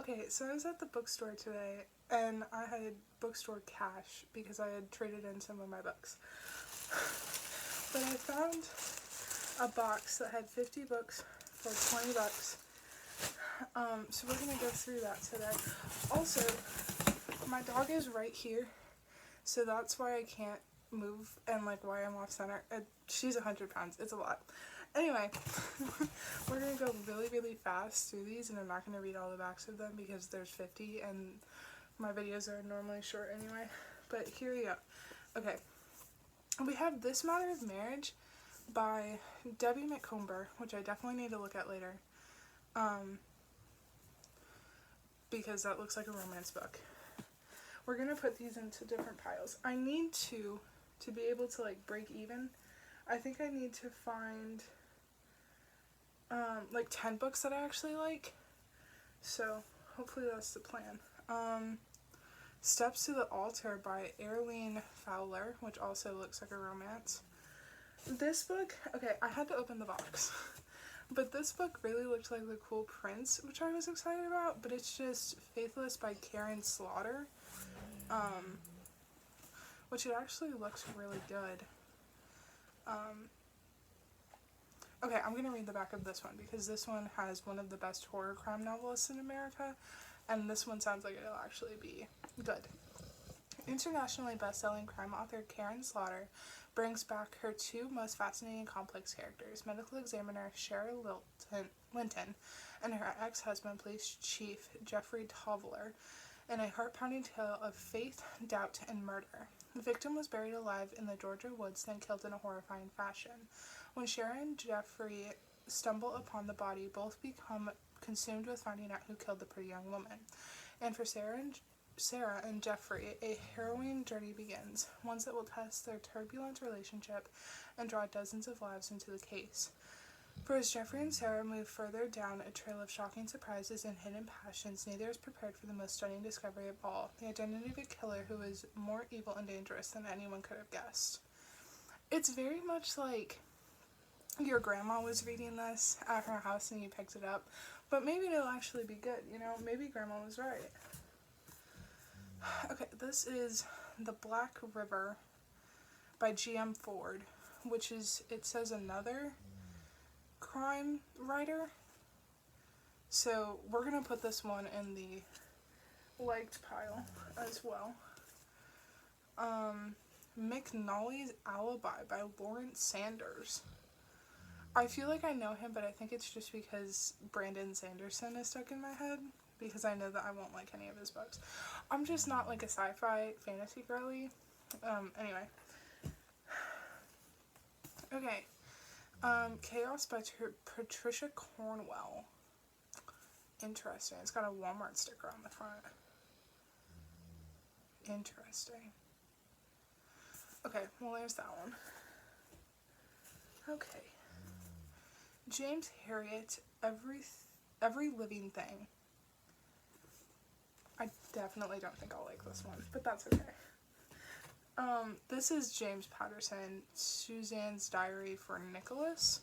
Okay, so I was at the bookstore today and I had bookstore cash because I had traded in some of my books. But I found a box that had 50 books for 20 bucks. So we're gonna go through that today. Also, my dog is right here, so that's why I can't move and like why I'm off center. She's 100 pounds, it's a lot. Anyway, we're gonna go really fast through these, and I'm not gonna read all the backs of them because there's 50 and my videos are normally short anyway. But here we go. Okay, we have This Matter of Marriage by Debbie Macomber, which I definitely need to look at later, because that looks like a romance book. We're gonna put these into different piles. I need to be able to like break even. I think I need to find like 10 books that I actually like. So hopefully that's the plan. Steps to the Altar by Arlene Fowler, which also looks like a romance. This book, okay, I had to open the box. But this book really looked like The Cool Prince, which I was excited about, but it's just Faithless by Karen Slaughter. Which it actually looks really good. Okay, I'm gonna read the back of this one because this one has one of the best horror crime novelists in America, and this one sounds like it'll actually be good. Internationally best-selling crime author Karen Slaughter brings back her two most fascinating complex characters, medical examiner Cheryl Linton and her ex-husband, police chief Jeffrey Toveler, in a heart-pounding tale of faith, doubt, and murder. The victim was buried alive in the Georgia woods, then killed in a horrifying fashion. When Cheryl and Jeffrey stumble upon the body, both become consumed with finding out who killed the pretty young woman. And for Sarah and Jeffrey, a harrowing journey begins, one that will test their turbulent relationship and draw dozens of lives into the case. For as Jeffrey and Sarah move further down a trail of shocking surprises and hidden passions, neither is prepared for the most stunning discovery of all, the identity of a killer who is more evil and dangerous than anyone could have guessed. It's very much like your grandma was reading this at her house and you picked it up, but maybe it'll actually be good, you know? Maybe grandma was right. Okay, this is The Black River by G.M. Ford, which is, it says another crime writer. So we're gonna put this one in the liked pile as well. McNally's Alibi by Lawrence Sanders. I feel like I know him, but I think it's just because Brandon Sanderson is stuck in my head, because I know that I won't like any of his books. I'm just not like a sci-fi fantasy girly. Anyway. Okay. Chaos by Patricia Cornwell. Interesting. It's got a Walmart sticker on the front. Interesting. Okay, well there's that one. Okay. James Herriot, Every Living Thing. I definitely don't think I'll like this one, but that's okay. This is James Patterson, Suzanne's Diary for Nicholas.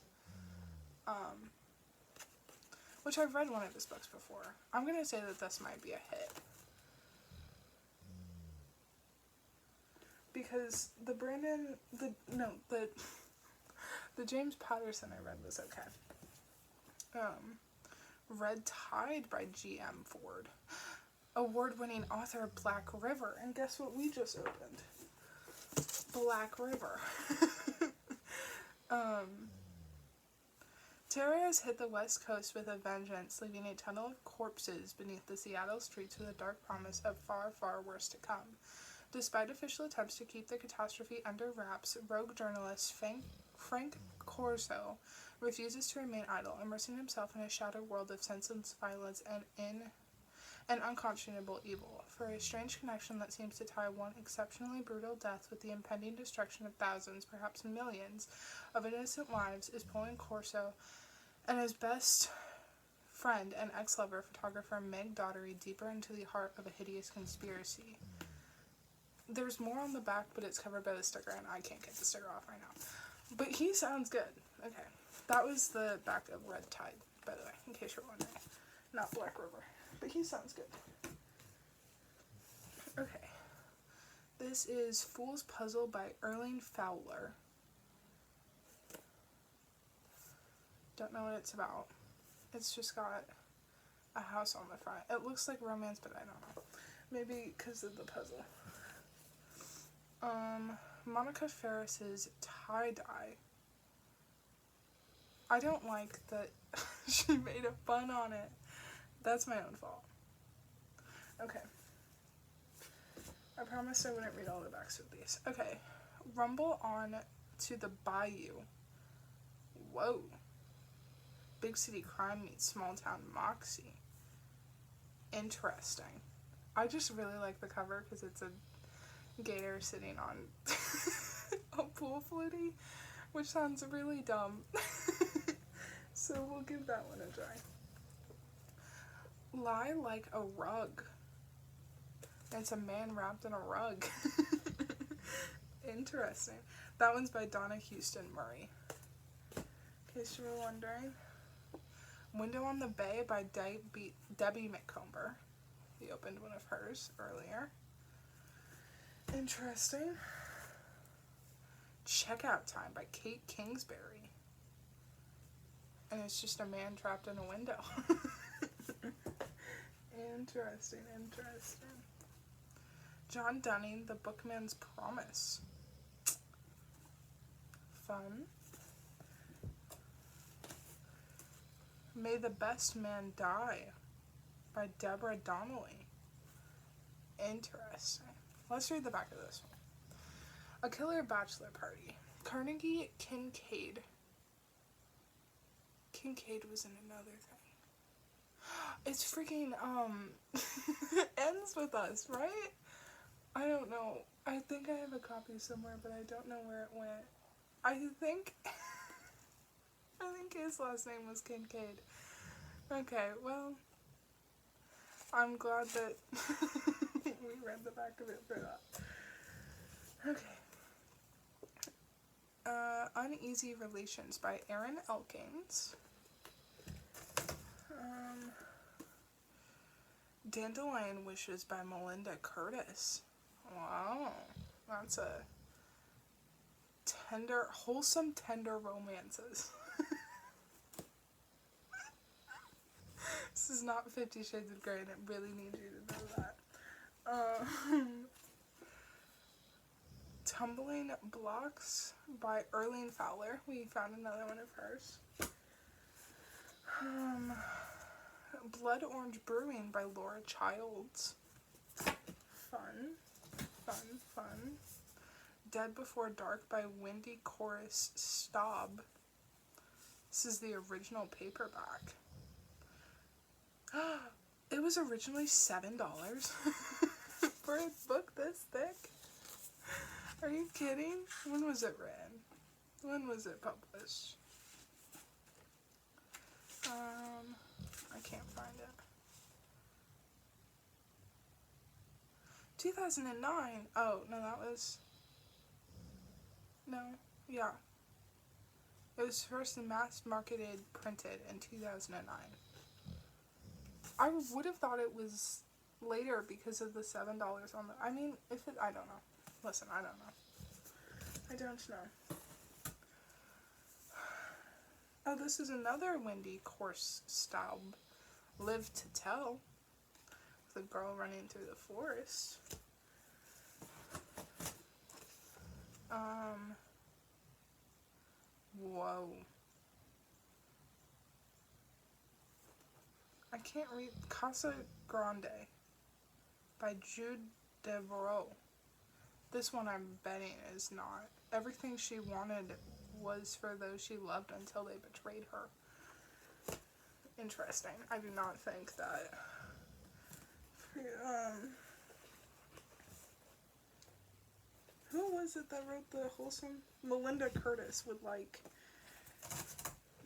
Which I've read one of his books before. I'm gonna say that this might be a hit. Because the James Patterson I read was okay. Red Tide by G.M. Ford. Award-winning author of Black River. And guess what we just opened? Black River. Terror has hit the West Coast with a vengeance, leaving a tunnel of corpses beneath the Seattle streets with a dark promise of far, far worse to come. Despite official attempts to keep the catastrophe under wraps, rogue journalist Frank Corso refuses to remain idle, immersing himself in a shattered world of senseless violence and unconscionable evil. For a strange connection that seems to tie one exceptionally brutal death with the impending destruction of thousands, perhaps millions, of innocent lives, is pulling Corso and his best friend and ex-lover, photographer Meg Daugherty, deeper into the heart of a hideous conspiracy. There's more on the back, but it's covered by the sticker, and I can't get the sticker off right now. But he sounds good. Okay. That was the back of Red Tide, by the way, in case you're wondering. Not Black River. but he sounds good. Okay. This is Fool's Puzzle by Erling Fowler. Don't know what it's about. It's just got a house on the front. It looks like romance, but I don't know. Maybe because of the puzzle. Monica Ferris's tie-dye. I don't like that she made a bun on it. That's my own fault. Okay. I promised I wouldn't read all the backs of these. Okay. Rumble On to the Bayou. Whoa. Big city crime meets small town moxie. Interesting. I just really like the cover because it's a gator sitting on a pool floaty, which sounds really dumb. So we'll give that one a try. Lie Like a Rug. It's a man wrapped in a rug. Interesting. That one's by Donna Houston Murray. In case you were wondering. Window on the Bay by Debbie McComber. We opened one of hers earlier. Interesting. Checkout Time by Kate Kingsbury. And it's just a man trapped in a window. Interesting. John Dunning, The Bookman's Promise. Fun. May the Best Man Die by Deborah Donnelly. Interesting. Let's read the back of this one. A Killer Bachelor Party. Carnegie Kincaid. Kincaid was in another thing. It's freaking, Ends With Us, right? I don't know. I think I have a copy somewhere, but I don't know where it went. I think his last name was Kincaid. Okay, well, I'm glad that we read the back of it for that. Okay. Uneasy Relations by Erin Elkins. Dandelion Wishes by Melinda Curtis. Wow. That's a wholesome tender romances. This is not 50 Shades of Grey, and it really needs you to know that. Tumbling Blocks by Erling Fowler. We found another one of hers. Blood Orange Brewing by Laura Childs. Fun. Dead Before Dark by Wendy Corus Staub. This is the original paperback. It was originally $7 for a book this thick. Are you kidding? When was it written? When was it published? I can't find it. 2009. Oh, no, that was... No, yeah. It was first mass marketed, printed in 2009. I would have thought it was later because of the $7 on the... I mean, I don't know. Listen, I don't know. Oh, this is another Wendy Corus Staub. Live to Tell. With a girl running through the forest. Whoa. I can't read. Casa Grande by Jude Devereaux. This one I'm betting is not. Everything She Wanted was for those she loved until they betrayed her. Interesting. I do not think that. Who was it that wrote the wholesome? Melinda Curtis would like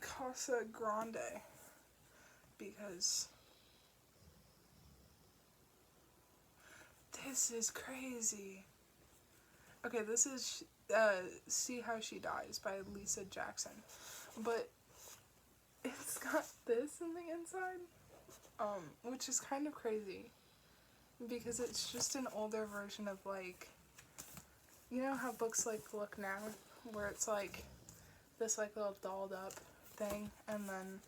Casa Grande. Because this is crazy. Okay, this is See How She Dies by Lisa Jackson. But it's got this in the inside. which is kind of crazy because it's just an older version of like, you know how books like look now, where it's like this like little dolled up thing, and then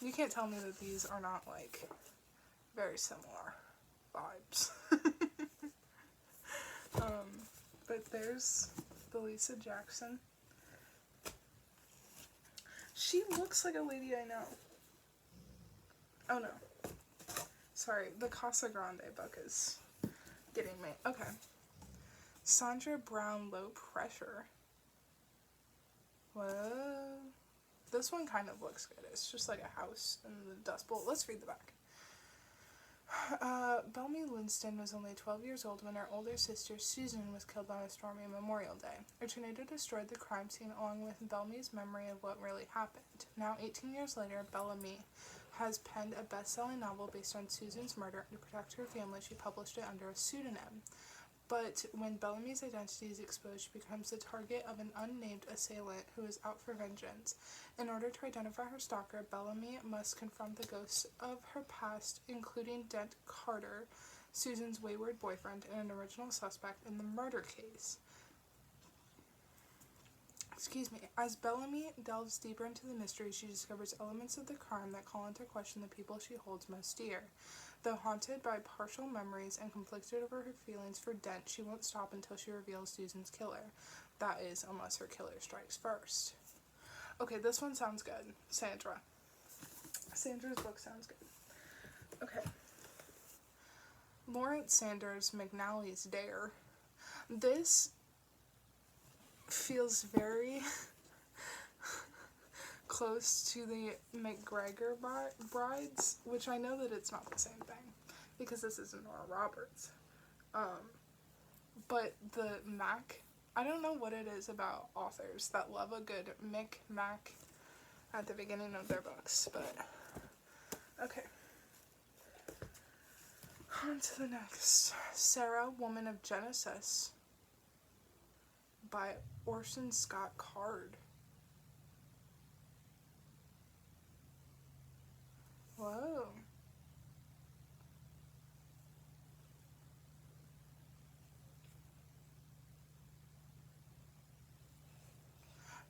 you can't tell me that these are not like very similar vibes. But there's the Lisa Jackson. She looks like a lady I know. Oh no. Sorry, the Casa Grande book is getting me. Okay. Sandra Brown, Low Pressure. Whoa. This one kind of looks good. It's just like a house in the Dust Bowl. Let's read the back. Bellamy Winston was only 12 years old when her older sister Susan was killed on a stormy Memorial Day. A tornado destroyed the crime scene along with Bellamy's memory of what really happened. Now, 18 years later, Bellamy has penned a best-selling novel based on Susan's murder, and to protect her family, she published it under a pseudonym. But when Bellamy's identity is exposed, she becomes the target of an unnamed assailant who is out for vengeance. In order to identify her stalker, Bellamy must confront the ghosts of her past, including Dent Carter, Susan's wayward boyfriend and an original suspect in the murder case. As Bellamy delves deeper into the mystery, she discovers elements of the crime that call into question the people she holds most dear. Though haunted by partial memories and conflicted over her feelings for Dent, she won't stop until she reveals Susan's killer. That is, unless her killer strikes first. Okay, this one sounds good. Sandra. Sandra's book sounds good. Okay. Lawrence Sanders, McNally's Dare. This feels very close to the McGregor Brides, which I know that it's not the same thing because this isn't Nora Roberts. But the Mac, I don't know what it is about authors that love a good Mac at the beginning of their books, but okay. On to the next. Sarah, Woman of Genesis by Orson Scott Card. Whoa.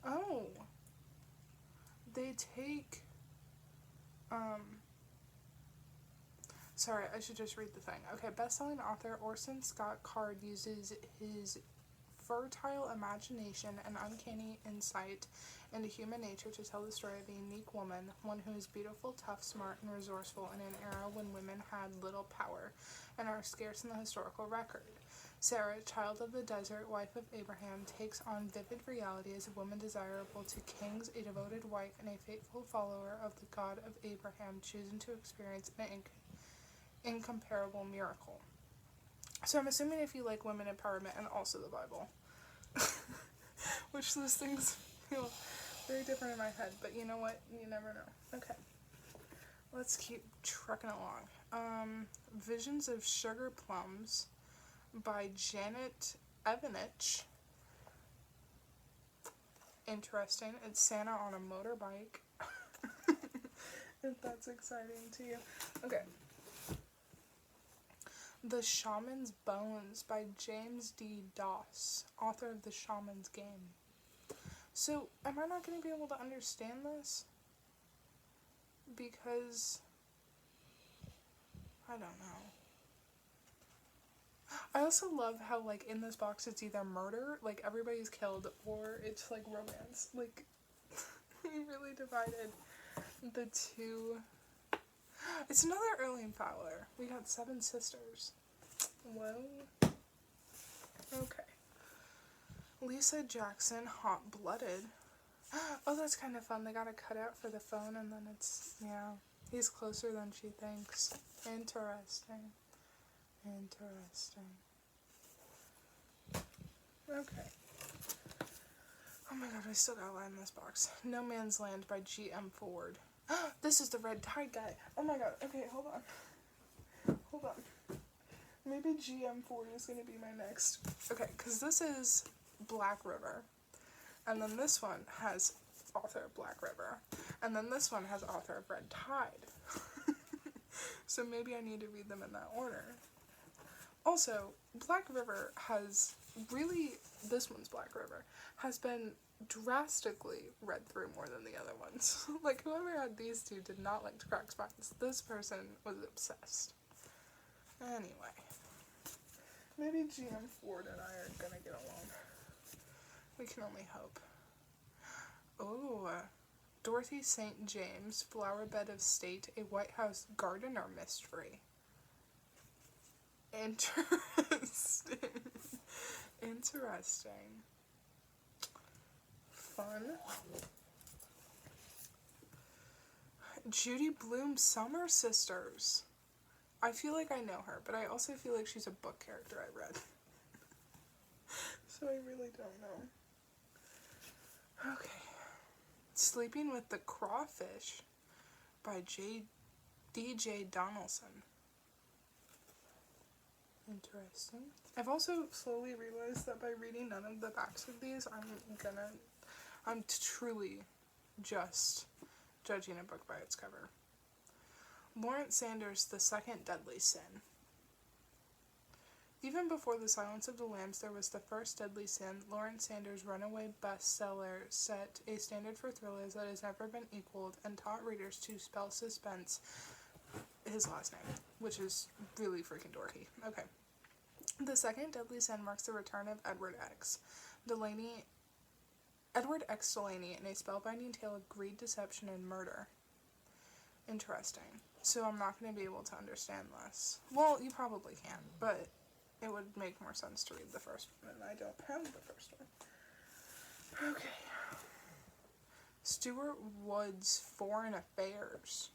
Oh. They take, sorry, I should just read the thing. Okay, best-selling author Orson Scott Card uses his fertile imagination and uncanny insight into human nature to tell the story of a unique woman, one who is beautiful, tough, smart, and resourceful in an era when women had little power and are scarce in the historical record. Sarah, child of the desert, wife of Abraham, takes on vivid reality as a woman desirable to kings, a devoted wife, and a faithful follower of the God of Abraham, choosing to experience an incomparable miracle. So I'm assuming if you like women empowerment and also the Bible, which those things feel very different in my head, but you know what? You never know. Okay. Let's keep trucking along. Visions of Sugar Plums by Janet Evanich. Interesting. It's Santa on a motorbike. If that's exciting to you. Okay. The Shaman's Bones by James D. Doss, author of The Shaman's Game. So, am I not going to be able to understand this? Because I don't know. I also love how, like, in this box it's either murder, like, everybody's killed, or it's, like, romance. Like, he really divided the two. It's another Erling Fowler. We got 7 Sisters. Whoa. Okay. Lisa Jackson, Hot Blooded. Oh, that's kind of fun. They got a cutout for the phone, and then it's, yeah. He's closer than she thinks. Interesting. Okay. Oh my god, I still gotta lie in this box. No Man's Land by G.M. Ford. This is the Red Tide guy. Oh my god. Okay, hold on. Maybe G.M. Ford is gonna be my next. Okay, because this is Black River. And then this one has author of Black River. And then this one has author of Red Tide. So maybe I need to read them in that order. Also, Black River has really, this one's Black River, has been drastically read through more than the other ones. Like, whoever had these two did not like to crack spines. This person was obsessed. Anyway. Maybe GM Ford and I are gonna get along. We can only hope. Oh, Dorothy St. James, Flower Bed of State, a White House Gardener Mystery. Interesting. Interesting. Fun. Judy Blume Summer Sisters. I feel like I know her, but I also feel like she's a book character I read. So I really don't know. Okay. Sleeping with the Crawfish by D.J. Donaldson. Interesting. I've also slowly realized that by reading none of the backs of these, I'm truly just judging a book by its cover. Lawrence Sanders' The Second Deadly Sin. Even before The Silence of the Lambs, there was The First Deadly Sin. Lawrence Sanders' runaway bestseller set a standard for thrillers that has never been equaled and taught readers to spell suspense. His last name, which is really freaking dorky. Okay. The Second Deadly Sin marks the return of Edward X. Delaney in a spellbinding tale of greed, deception, and murder. Interesting. So I'm not going to be able to understand this. Well, you probably can, but it would make more sense to read the first one, and I don't have the first one. Okay. Stuart Wood's Foreign Affairs.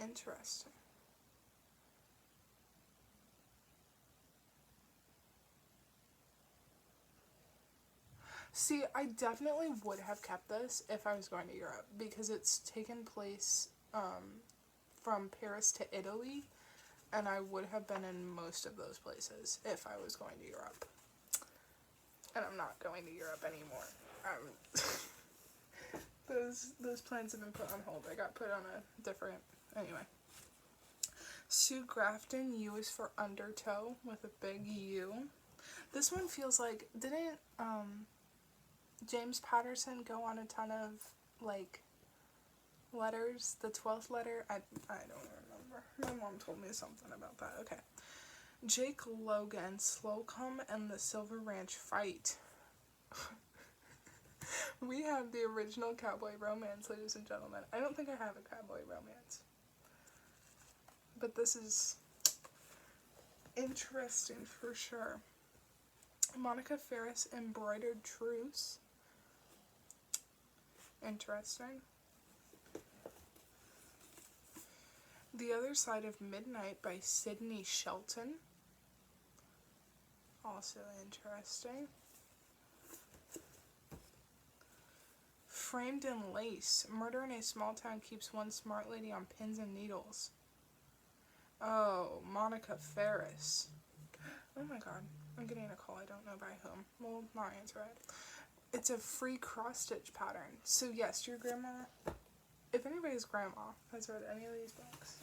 Interesting. See, I definitely would have kept this if I was going to Europe, because it's taken place from Paris to Italy, and I would have been in most of those places if I was going to Europe. And I'm not going to Europe anymore. Those plans have been put on hold. I got put on a different... Anyway. Sue Grafton, U is for Undertow, with a big U. This one feels like... Didn't James Patterson go on a ton of, like, letters? The 12th letter? I don't remember. My mom told me something about that. Okay. Jake Logan, Slocum and the Silver Ranch Fight. We have the original Cowboy Romance, ladies and gentlemen. I don't think I have a Cowboy Romance. But this is interesting for sure. Monica Ferris, Embroidered Truce. Interesting. The Other Side of Midnight by Sidney Shelton. Also interesting. Framed in Lace. Murder in a Small Town Keeps One Smart Lady on Pins and Needles. Oh, Monica Ferris. Oh my god. I'm getting a call. I don't know by whom. We'll not answer it. It's a free cross-stitch pattern. So yes, your grandma, if anybody's grandma has read any of these books,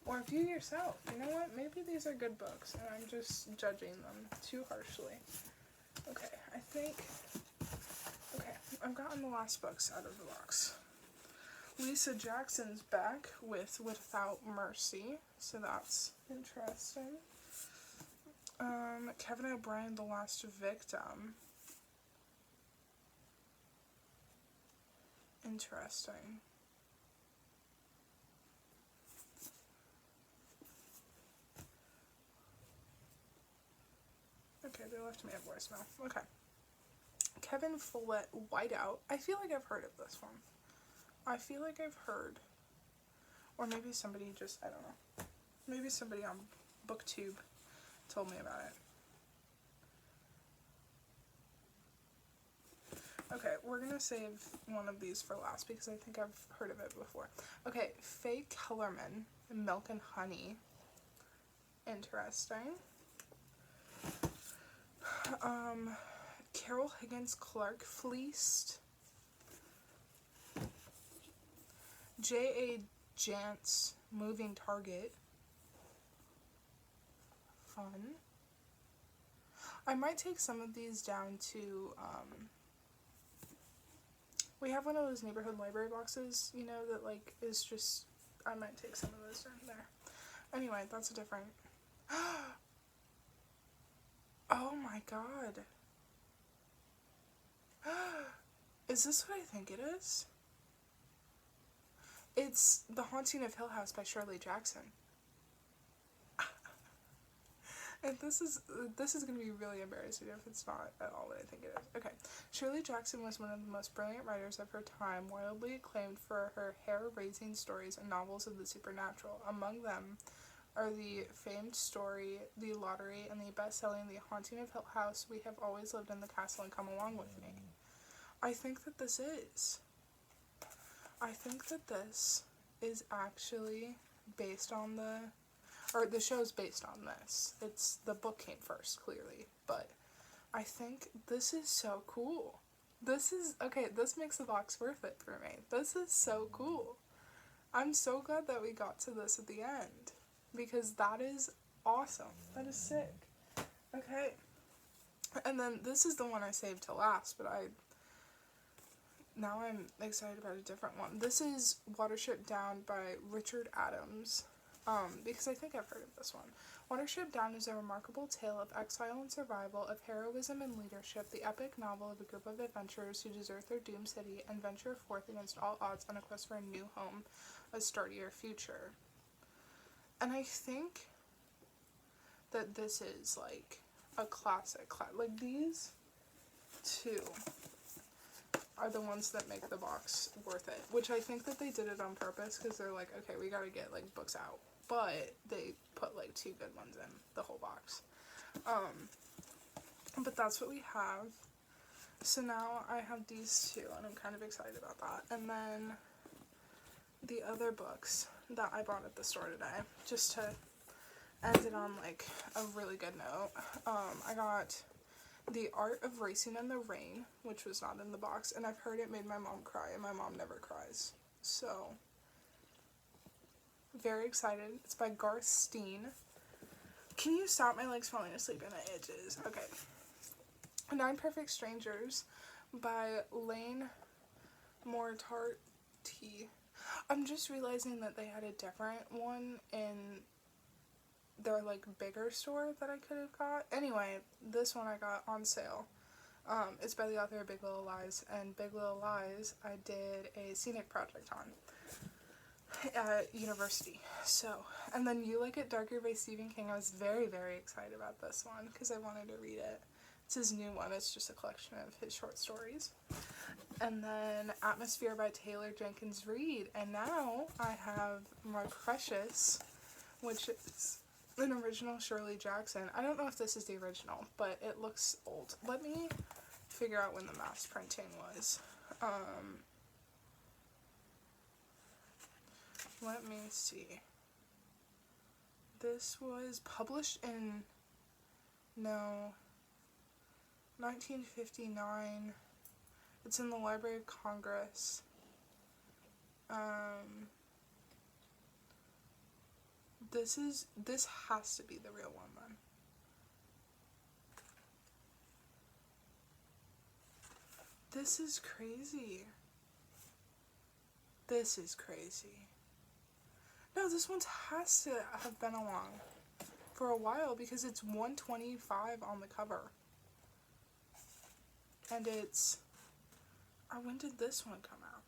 or if you yourself, you know what, maybe these are good books, and I'm just judging them too harshly. Okay, I've gotten the last books out of the box. Lisa Jackson's back with Without Mercy, so that's interesting. Kevin O'Brien, The Last Victim. Interesting. Okay, they left me a voicemail. Okay. Kevin Follett, Whiteout. I feel like I've heard of this one. I feel like I've heard. Or maybe somebody just, I don't know. Maybe somebody on BookTube told me about it. Okay, we're gonna save one of these for last because I think I've heard of it before. Okay, Faye Kellerman, Milk and Honey. Interesting. Carol Higgins Clark, Fleeced. J.A. Jantz Moving Target. Fun. I might take some of these down to, we have one of those neighborhood library boxes, you know, that, like, is just, I might take some of those down there. Anyway, that's a different, oh my god. Is this what I think it is? It's The Haunting of Hill House by Shirley Jackson. And this is going to be really embarrassing if it's not at all what I think it is. Okay. Shirley Jackson was one of the most brilliant writers of her time, wildly acclaimed for her hair-raising stories and novels of the supernatural. Among them are the famed story, The Lottery, and the best-selling The Haunting of Hill House, We Have Always Lived in the Castle and Come Along With Me. I think that this is. I think that this is actually based on the show's based on this. The book came first, clearly, but I think this is so cool. This makes the box worth it for me. This is so cool. I'm so glad that we got to this at the end, because that is awesome. That is sick. Okay. And then this is the one I saved to last, but now I'm excited about a different one. This is Watership Down by Richard Adams, because I think I've heard of this one. Watership Down is a remarkable tale of exile and survival, of heroism and leadership, the epic novel of a group of adventurers who desert their doomed city and venture forth against all odds on a quest for a new home, a sturdier future. And I think that this is, like, a classic. Like, these two are the ones that make the box worth it, which I think that they did it on purpose, because they're like, okay, we gotta get, like, books out, but they put, like, 2 good ones in the whole box. But that's what we have. So now I have these two, and I'm kind of excited about that. And then the other books that I bought at the store today, just to end it on, like, a really good note. I got The Art of Racing in the Rain, which was not in the box, and I've heard it made my mom cry, and my mom never cries. So, very excited. It's by Garth Steen. Can you stop? My leg's falling asleep and it itches. Okay. Nine Perfect Strangers by Lane Moriarty. I'm just realizing that they had a different one in their, like, bigger store that I could have got. Anyway, this one I got on sale. It's by the author of Big Little Lies, and Big Little Lies I did a scenic project on at university. So, and then You Like It Darker by Stephen King. I was very, very excited about this one because I wanted to read it. It's his new one. It's just a collection of his short stories. And then Atmosphere by Taylor Jenkins Reid. And now I have my precious, which is an original Shirley Jackson. I don't know if this is the original, but it looks old. Let me figure out when the mass printing was. Let me see. This was published in, 1959. It's in the Library of Congress. This has to be the real one then. This is crazy. This is crazy. No, this one has to have been along for a while because it's $125 on the cover. And it's, when did this one come out?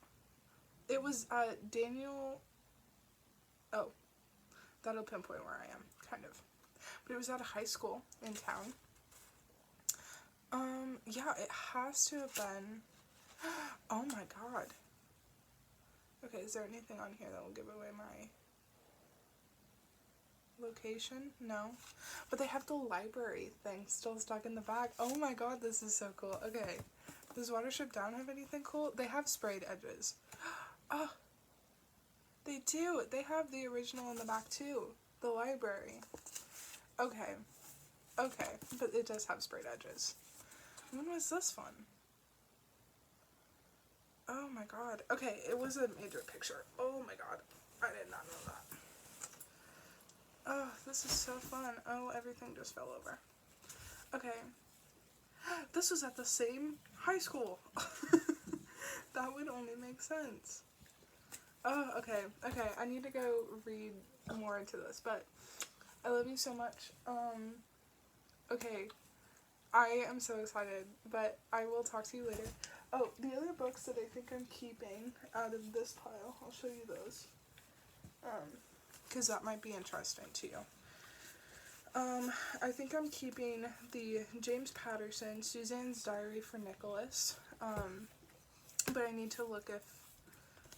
It was Daniel, that'll pinpoint where I am, kind of. But it was at a high school in town. Yeah, it has to have been, oh my god. Okay, is there anything on here that will give away my location? No. But they have the library thing still stuck in the bag. Oh my god, this is so cool. Okay. Does Watership Down have anything cool? They have sprayed edges. Oh, they do. They have the original in the back too. The library. Okay. Okay, but it does have sprayed edges. When was this one? Oh my god. Okay, it was a major picture. Oh my god. I did not know that. Oh, this is so fun. Oh, everything just fell over. Okay. This was at the same high school. That would only make sense. Oh, okay. Okay, I need to go read more into this, but I love you so much. Okay. I am so excited, but I will talk to you later. Oh, the other books that I think I'm keeping out of this pile, I'll show you those. Because that might be interesting to you. I think I'm keeping the James Patterson, Suzanne's Diary for Nicholas. But I need to look if,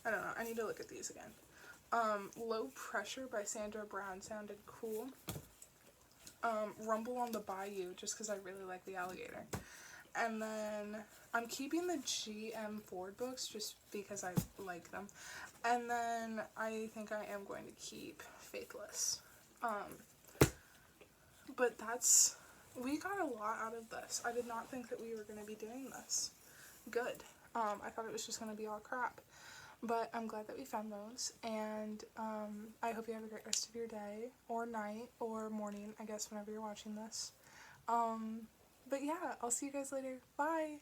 I don't know, I need to look at these again. Low Pressure by Sandra Brown sounded cool. Rumble on the Bayou, just because I really like the alligator. And then I'm keeping the G.M. Ford books just because I like them. And then I think I am going to keep Faithless. But we got a lot out of this. I did not think that we were going to be doing this good. I thought it was just going to be all crap. But I'm glad that we found those, and I hope you have a great rest of your day, or night, or morning, I guess, whenever you're watching this. But yeah, I'll see you guys later. Bye!